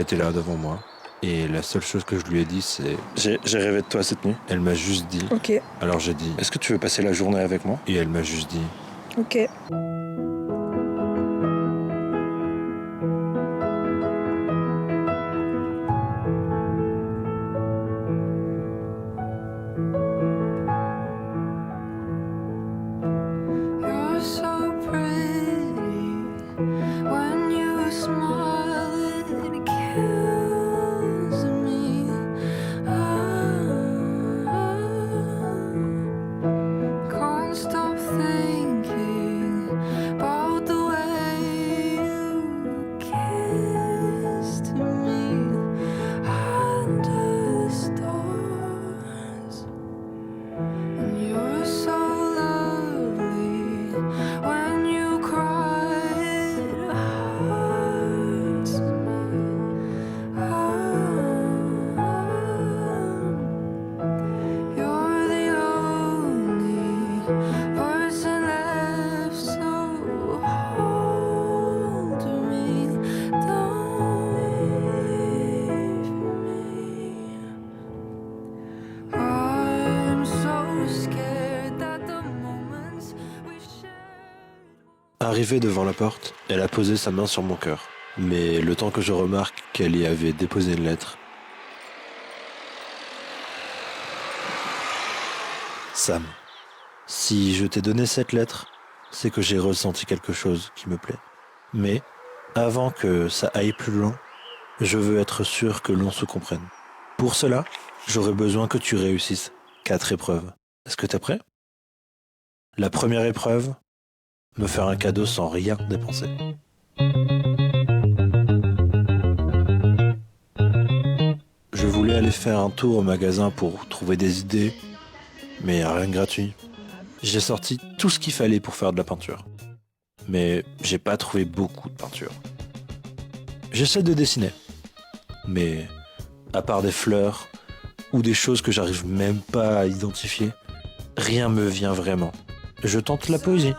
était là devant moi. Et la seule chose que je lui ai dit, c'est... J'ai rêvé de toi cette nuit. Elle m'a juste dit... Ok. Alors j'ai dit... Est-ce que tu veux passer la journée avec moi? Et elle m'a juste dit... Ok. You're so pretty when you smile, it kills me. Can't stop thinking about the way you kissed me under the stars. And you're so lovely when you cry, it hurts me. You're the only person left, so hold me, don't leave me. I'm so scared that the moments we shared. Arrivée devant la porte, elle a posé sa main sur mon cœur. Mais le temps que je remarque qu'elle y avait déposé une lettre... Sam, si je t'ai donné cette lettre, c'est que j'ai ressenti quelque chose qui me plaît. Mais, avant que ça aille plus loin, je veux être sûr que l'on se comprenne. Pour cela, j'aurais besoin que tu réussisses 4 épreuves. Est-ce que t'es prêt? La première épreuve, me faire un cadeau sans rien dépenser. Je voulais aller faire un tour au magasin pour trouver des idées, mais rien de gratuit. J'ai sorti tout ce qu'il fallait pour faire de la peinture. Mais j'ai pas trouvé beaucoup de peinture. J'essaie de dessiner. Mais à part des fleurs ou des choses que j'arrive même pas à identifier, rien me vient vraiment. Je tente la poésie.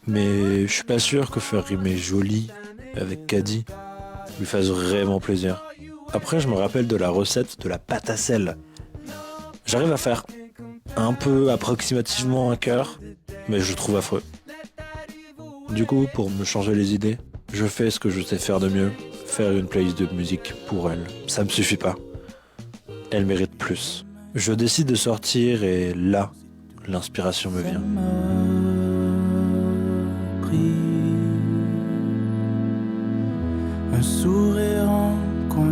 Mais je suis pas sûr que faire rimer joli avec caddie lui fasse vraiment plaisir. Après, je me rappelle de la recette de la pâte à sel. J'arrive à faire un peu approximativement un cœur, mais je le trouve affreux. Du coup, pour me changer les idées, je fais ce que je sais faire de mieux, faire une playlist de musique pour elle. Ça me suffit pas. Elle mérite plus. Je décide de sortir et là, l'inspiration me vient. Un sourire en coin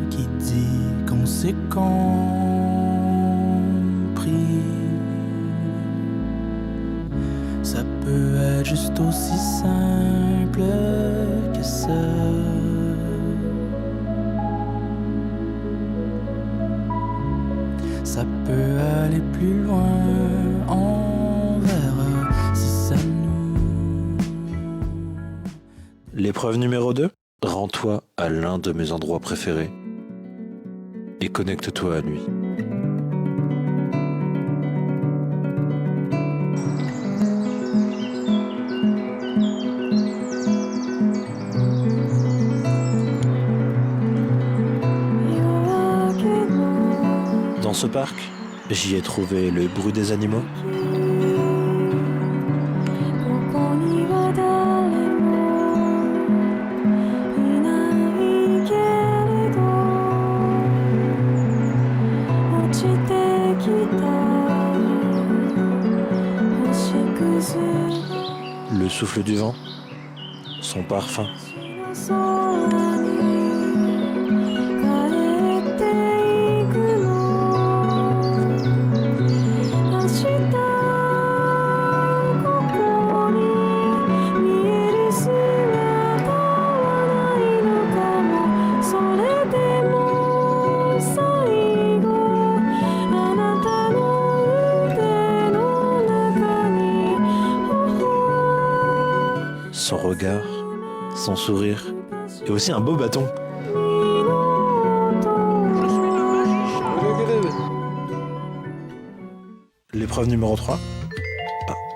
qui dit qu'on s'est compris. Ça peut être juste aussi simple que ça. Ça peut aller plus loin, on verra si ça nous... L'épreuve numéro 2, rends-toi à l'un de mes endroits préférés et connecte-toi à lui. Dans ce parc, j'y ai trouvé le bruit des animaux, le souffle du vent, son parfum, son regard, son sourire et aussi un beau bâton. L'épreuve numéro 3,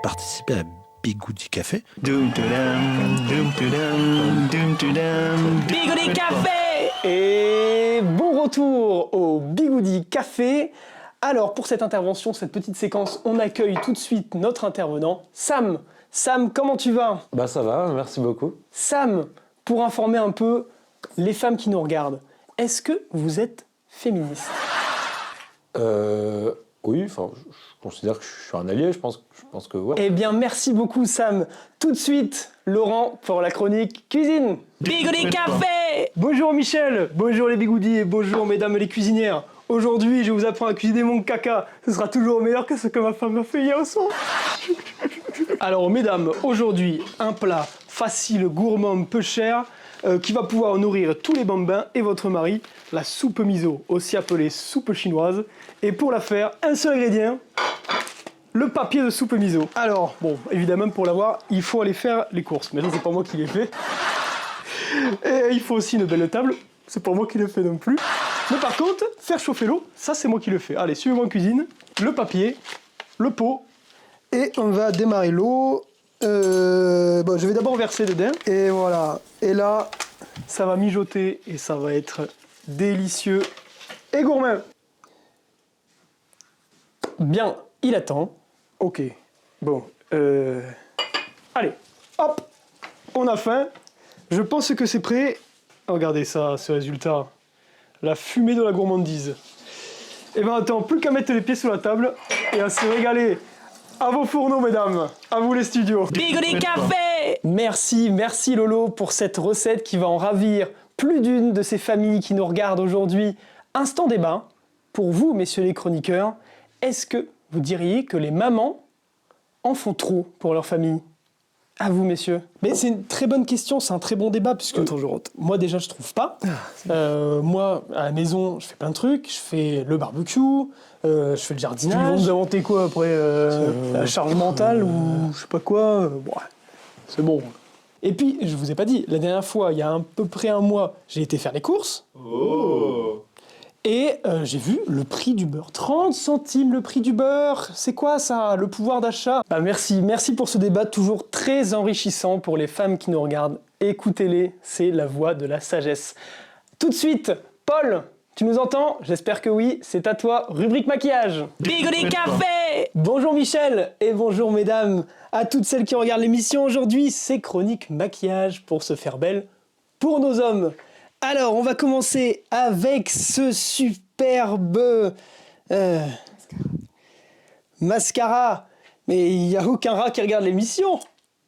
participer à Bigoudi Café. Bigoudi Café! Et bon retour au Bigoudi Café. Alors pour cette intervention, cette petite séquence, on accueille tout de suite notre intervenant, Sam. Sam, comment tu vas? Bah ça va, merci beaucoup. Sam, pour informer un peu les femmes qui nous regardent, est-ce que vous êtes féministe? Oui, enfin, je considère que je suis un allié, je pense que ouais. Eh bien, merci beaucoup, Sam. Tout de suite, Laurent pour la chronique cuisine. Bigoudi Café. Bonjour Michel, bonjour les bigoudis et bonjour mesdames les cuisinières. Aujourd'hui, je vous apprends à cuisiner mon caca. Ce sera toujours meilleur que ce que ma femme m'a fait hier soir. Alors, mesdames, aujourd'hui, un plat facile, gourmand, peu cher, qui va pouvoir nourrir tous les bambins et votre mari, la soupe miso, aussi appelée soupe chinoise. Et pour la faire, un seul ingrédient, le papier de soupe miso. Alors, bon, évidemment, pour l'avoir, il faut aller faire les courses. Mais ça, c'est pas moi qui les fais. Et il faut aussi une belle table. C'est pas moi qui le fais non plus. Mais par contre, faire chauffer l'eau, ça, c'est moi qui le fais. Allez, suivez-moi en cuisine. Le papier, le pot. Et on va démarrer l'eau. Bon, je vais d'abord verser dedans. Et voilà. Et là, ça va mijoter et ça va être délicieux et gourmand. Bien, il attend. Ok. Bon. Allez, hop. On a faim. Je pense que c'est prêt. Regardez ça, ce résultat. La fumée de la gourmandise. Et ben attends, plus qu'à mettre les pieds sur la table et à se régaler. À vos fourneaux, mesdames. À vous les studios. Bigoudi Café. Merci Lolo pour cette recette qui va en ravir plus d'une de ces familles qui nous regardent aujourd'hui. Instant débat. Pour vous, messieurs les chroniqueurs, est-ce que vous diriez que les mamans en font trop pour leur famille? À vous, messieurs. Mais c'est une très bonne question, c'est un très bon débat, puisque moi déjà je trouve pas. Moi, à la maison, je fais plein de trucs, je fais le barbecue, je fais le jardinage. Ils vont nous inventer quoi après la charge mentale ou je sais pas quoi. Bon, c'est bon. Et puis, je vous ai pas dit, la dernière fois, il y a à peu près un mois, j'ai été faire les courses. Oh. Et j'ai vu le prix du beurre. 30 centimes le prix du beurre. C'est quoi ça, le pouvoir d'achat? Bah merci pour ce débat toujours très enrichissant pour les femmes qui nous regardent. Écoutez-les, c'est la voix de la sagesse. Tout de suite, Paul, tu nous entends? J'espère que oui, c'est à toi, rubrique maquillage. Bigoudi Café. Bonjour Michel et bonjour mesdames. À toutes celles qui regardent l'émission aujourd'hui, c'est chronique maquillage pour se faire belle pour nos hommes. Alors, on va commencer avec ce superbe mascara. Mais il n'y a aucun rat qui regarde l'émission.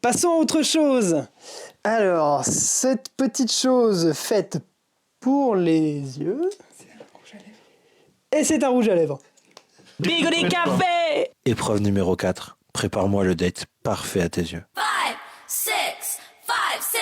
Passons à autre chose. Alors, cette petite chose faite pour les yeux. Et c'est un rouge à lèvres. Bigoudi Café. Épreuve numéro 4. Prépare-moi le date parfait à tes yeux. 5, 6, 5, 6,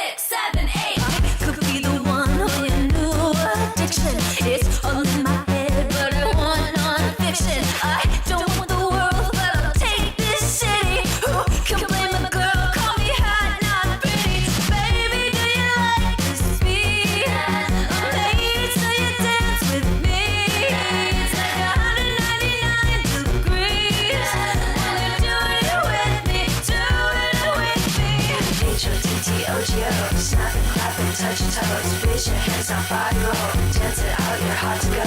7, 8. Could be the one of your new addiction. It's all in my head, but I want non-fiction. I don't want the world, but I'll take this city. Who can blame a girl? Call me hot, not pretty. Baby, do you like the speed? I'm made so you dance with me. It's like 199 degrees. When you do it with me, do it with me. H-O-T-T-O-G-O, snapping, clapping, touch your toes. Raise your hands on fire, roll. Dance it out, you're hot to go.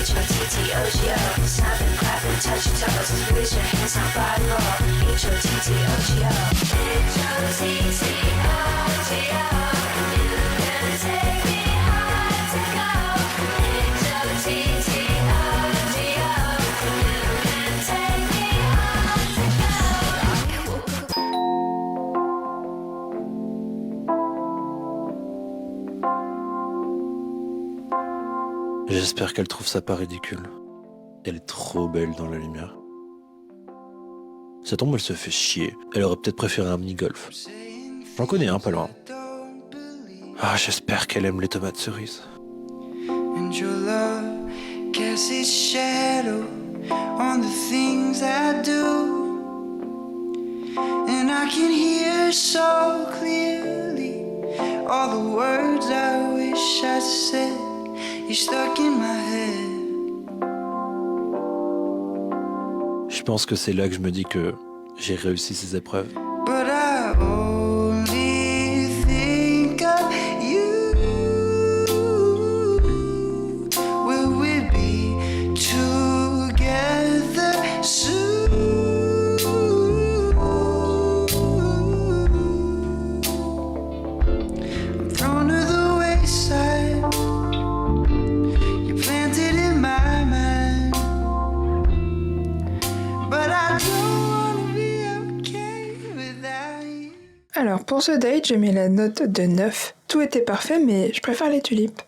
H-O-T-T-O-G-O, snapping, clapping, touch your toes. Raise your hands on fire, roll. H-O-T-T-O-G-O, H-O-T-T-O-G-O. You can take me high to go. H-O-T-T-O-G-O, you can take me high to go. J'espère qu'elle trouve ça pas ridicule. Elle est trop belle dans la lumière. Ça tombe, elle se fait chier. Elle aurait peut-être préféré un mini-golf. J'en connais un pas loin. Ah, j'espère qu'elle aime les tomates cerises. And your love casts its shadow on the things I do. And I can hear so clearly all the words I wish I said. You're stuck in my head. Je pense que c'est là que je me dis que j'ai réussi ces épreuves. But I only think of you. pour ce date, je mets la note de 9. Tout était parfait, mais je préfère les tulipes.